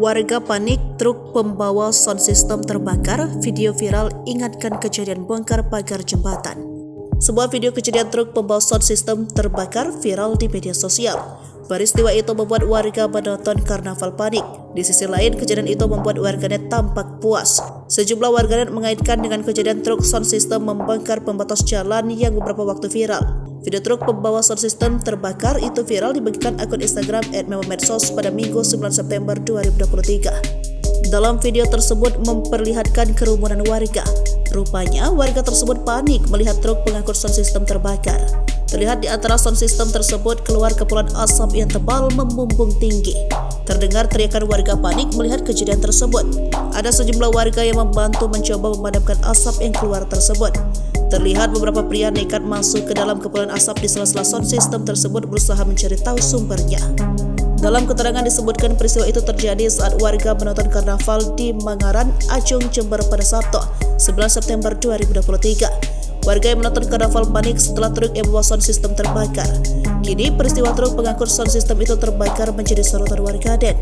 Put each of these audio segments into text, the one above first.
Warga panik, truk pembawa sound system terbakar, video viral ingatkan kejadian bongkar pagar jembatan. Sebuah video kejadian truk pembawa sound system terbakar viral di media sosial. Peristiwa itu membuat warga menonton karnaval panik. Di sisi lain, kejadian itu membuat warganet tampak puas. Sejumlah warganet mengaitkan dengan kejadian truk sound system membongkar pembatas jalan yang beberapa waktu viral. Video truk pembawa sound system terbakar itu viral dibagikan akun Instagram @memomedsos pada Minggu 9 September 2023. Dalam video tersebut memperlihatkan kerumunan warga. Rupanya warga tersebut panik melihat truk pengangkut sound system terbakar. Terlihat di antara sound system tersebut keluar kepulan asap yang tebal membumbung tinggi. Terdengar teriakan warga panik melihat kejadian tersebut. Ada sejumlah warga yang membantu mencoba memadamkan asap yang keluar tersebut. Terlihat beberapa pria nekat masuk ke dalam kepulan asap di sela-sela sound system tersebut berusaha mencari tahu sumbernya. Dalam keterangan disebutkan peristiwa itu terjadi saat warga menonton karnaval di Mangaran, Acung, Jember pada Sabtu, 11 September 2023. Warga yang menonton karnaval panik setelah truk yang membawa sound system terbakar. Kini peristiwa truk pengangkut sound system itu terbakar menjadi sorotan warganet.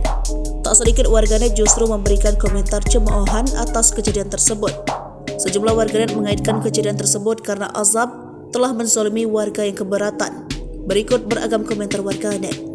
Tak sedikit warganet justru memberikan komentar cemoohan atas kejadian tersebut. Sejumlah warganet mengaitkan kejadian tersebut karena azab telah menzalimi warga yang keberatan. Berikut beragam komentar warganet.